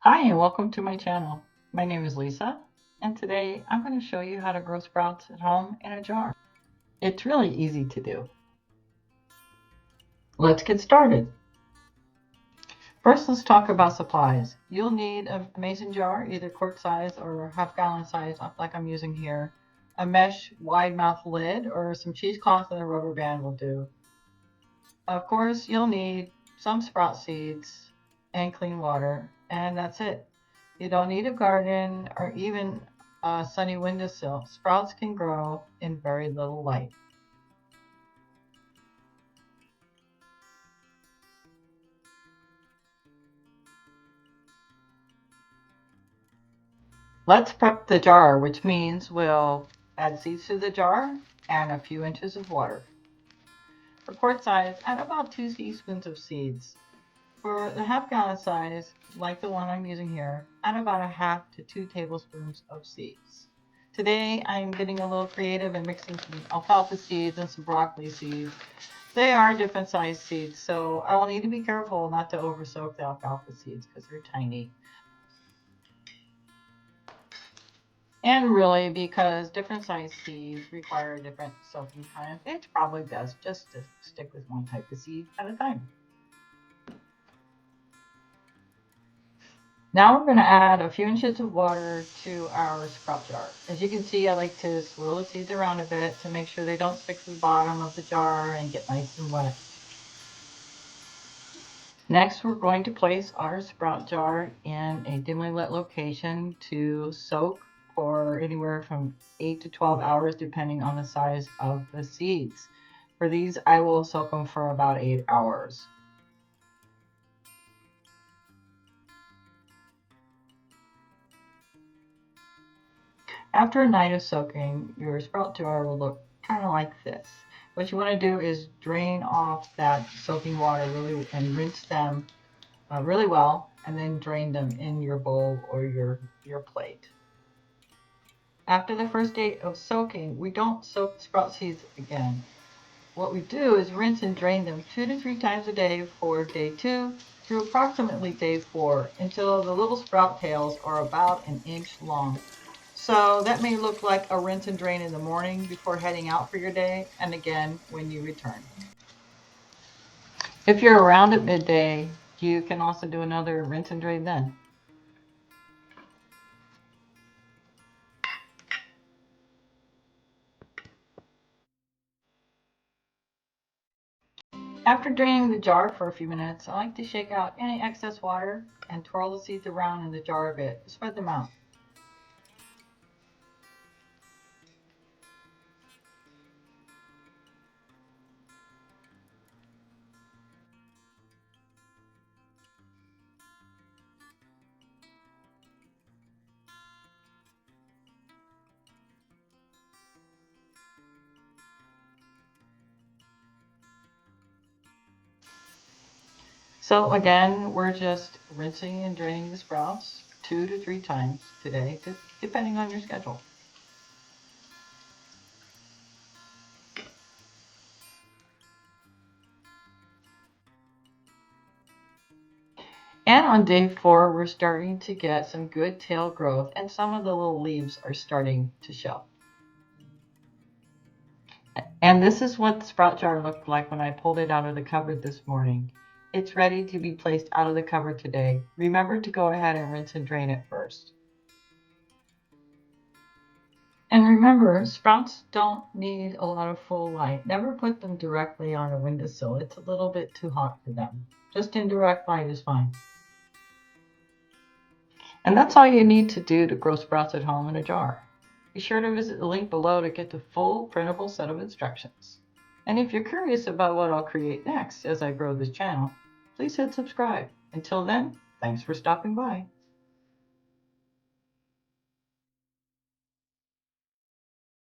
Hi and welcome to my channel. My name is Lisa and today I'm going to show you how to grow sprouts at home in a jar. It's really easy to do. Let's get started. First, let's talk about supplies. You'll need a mason jar, either quart size or half-gallon size like I'm using here. A mesh wide mouth lid or some cheesecloth and a rubber band will do. Of course, you'll need some sprout seeds and clean water, and that's it. You don't need a garden or even a sunny windowsill. Sprouts can grow in very little light. Let's prep the jar, which means we'll add seeds to the jar and a few inches of water. For quart size, add about 2 teaspoons of seeds. For the half-gallon size, like the one I'm using here, add about a half to 2 tablespoons of seeds. Today, I'm getting a little creative and mixing some alfalfa seeds and some broccoli seeds. They are different size seeds, so I will need to be careful not to over soak the alfalfa seeds because they're tiny. And really, because different size seeds require different soaking time, it's probably best just to stick with one type of seed at a time. Now we're going to add a few inches of water to our sprout jar. As you can see, I like to swirl the seeds around a bit to make sure they don't stick to the bottom of the jar and get nice and wet. Next, we're going to place our sprout jar in a dimly lit location to soak for anywhere from 8 to 12 hours, depending on the size of the seeds. For these, I will soak them for about 8 hours. After a night of soaking, your sprout jar will look kind of like this. What you want to do is drain off that soaking water really and rinse them really well, and then drain them in your bowl or your plate. After the first day of soaking, we don't soak sprout seeds again. What we do is rinse and drain them 2 to 3 times a day for day 2 through approximately day 4 until the little sprout tails are about an inch long. So that may look like a rinse and drain in the morning before heading out for your day, and again when you return. If you're around at midday, you can also do another rinse and drain then. After draining the jar for a few minutes, I like to shake out any excess water and twirl the seeds around in the jar a bit to spread them out. So again, we're just rinsing and draining the sprouts 2 to 3 times today, depending on your schedule. And on day 4, we're starting to get some good tail growth and some of the little leaves are starting to show. And this is what the sprout jar looked like when I pulled it out of the cupboard this morning. It's ready to be placed out of the cupboard today. Remember to go ahead and rinse and drain it first. And remember, sprouts don't need a lot of full light. Never put them directly on a windowsill. It's a little bit too hot for them. Just indirect light is fine. And that's all you need to do to grow sprouts at home in a jar. Be sure to visit the link below to get the full printable set of instructions. And if you're curious about what I'll create next as I grow this channel, please hit subscribe. Until then, thanks for stopping by.